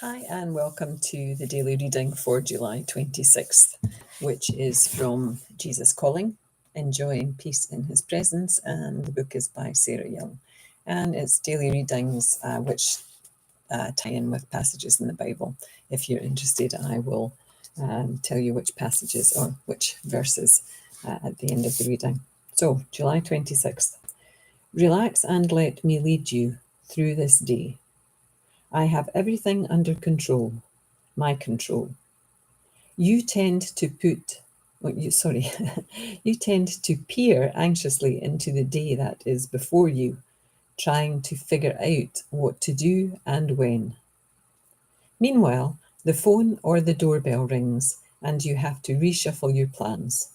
Hi and welcome to the daily reading for July 26th, which is from Jesus Calling, Enjoying Peace in His Presence, and the book is by Sarah Young. And it's daily readings which tie in with passages in the Bible. If you're interested, I will tell you which passages or which verses at the end of the reading. So, July 26th. Relax and let me lead you through this day. I have everything under control, my control. You tend to you tend to peer anxiously into the day that is before you, trying to figure out what to do and when. Meanwhile, the phone or the doorbell rings and you have to reshuffle your plans.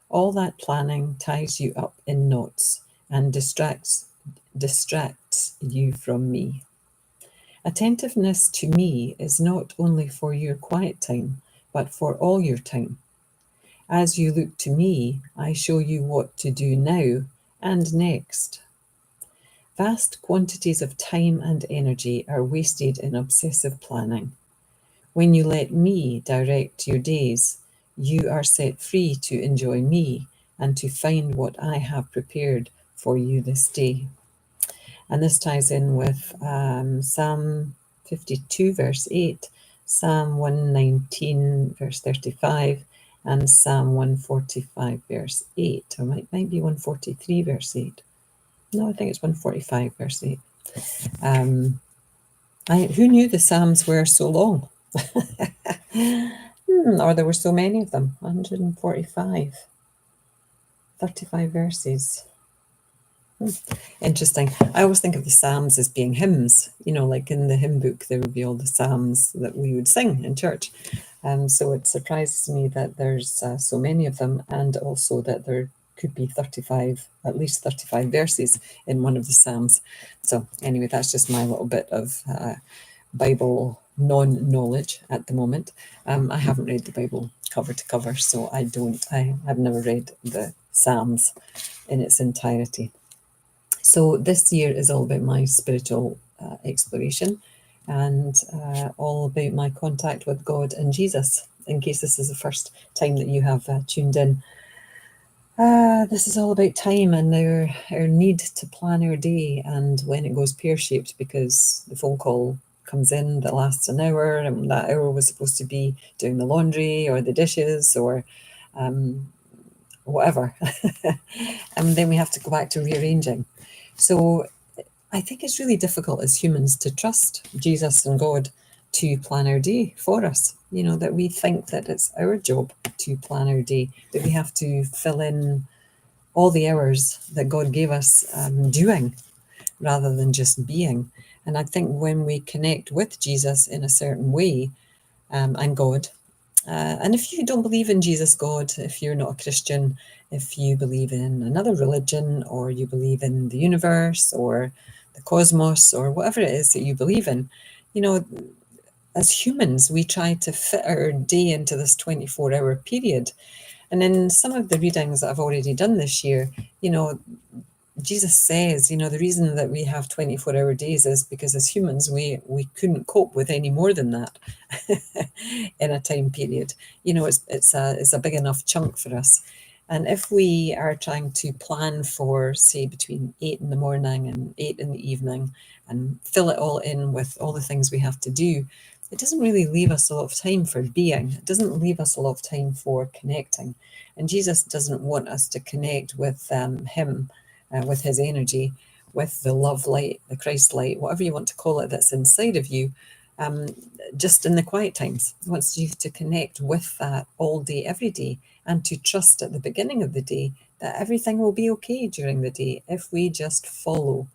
All that planning ties you up in knots and distracts you from me. Attentiveness to me is not only for your quiet time, but for all your time. As you look to me, I show you what to do now and next. Vast quantities of time and energy are wasted in obsessive planning. When you let me direct your days, you are set free to enjoy me and to find what I have prepared for you this day. And this ties in with Psalm 52, verse 8, Psalm 119, verse 35, and Psalm 145, verse 8. Or might be 143, verse 8. No, I think it's 145, verse 8. Who knew the Psalms were so long? Or there were so many of them. 145. 35 verses. Interesting. I always think of the Psalms as being hymns, like in the hymn book, there would be all the Psalms that we would sing in church. So it surprises me that there's so many of them, and also that there could be at least 35 verses in one of the Psalms. So anyway, that's just my little bit of Bible non-knowledge at the moment. I haven't read the Bible cover to cover, so I've never read the Psalms in its entirety. So this year is all about my spiritual exploration and all about my contact with God and Jesus. In case this is the first time that you have tuned in, this is all about time and our need to plan our day and when it goes pear-shaped, because the phone call comes in that lasts an hour, and that hour was supposed to be doing the laundry or the dishes or whatever. And then we have to go back to rearranging. So I think it's really difficult as humans to trust Jesus and God to plan our day for us. That we think that it's our job to plan our day, that we have to fill in all the hours that God gave us doing rather than just being. And I think when we connect with Jesus in a certain way and God, and if you don't believe in Jesus, God, if you're not a Christian, if you believe in another religion, or you believe in the universe or the cosmos or whatever it is that you believe in, as humans, we try to fit our day into this 24-hour period. And in some of the readings that I've already done this year, Jesus says, the reason that we have 24-hour days is because as humans, we couldn't cope with any more than that in a time period. It's a big enough chunk for us. And if we are trying to plan for, say, between 8 in the morning and 8 in the evening and fill it all in with all the things we have to do, it doesn't really leave us a lot of time for being. It doesn't leave us a lot of time for connecting. And Jesus doesn't want us to connect with him, with his energy, with the love light, the Christ light, whatever you want to call it, that's inside of you, just in the quiet times. He wants you to connect with that all day, every day, and to trust at the beginning of the day that everything will be okay during the day if we just follow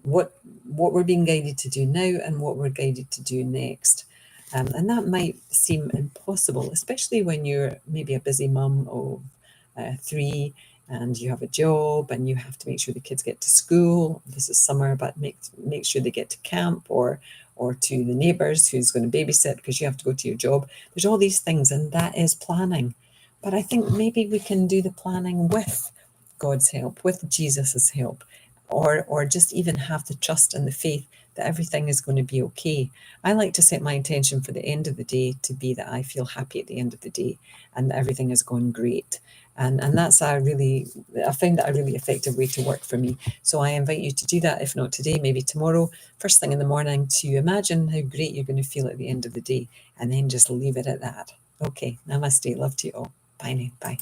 what we're being guided to do now and what we're guided to do next. And that might seem impossible, especially when you're maybe a busy mum of 3 and you have a job and you have to make sure the kids get to school. This is summer, but make sure they get to camp or to the neighbours who's going to babysit because you have to go to your job. There's all these things, and that is planning. But I think maybe we can do the planning with God's help, with Jesus's help, or just even have the trust and the faith that everything is going to be okay. I like to set my intention for the end of the day to be that I feel happy at the end of the day and that everything is going great. And that's I found that a really effective way to work for me. So I invite you to do that, if not today, maybe tomorrow, first thing in the morning, to imagine how great you're going to feel at the end of the day, and then just leave it at that. Okay, namaste, love to you all. Bye now, bye.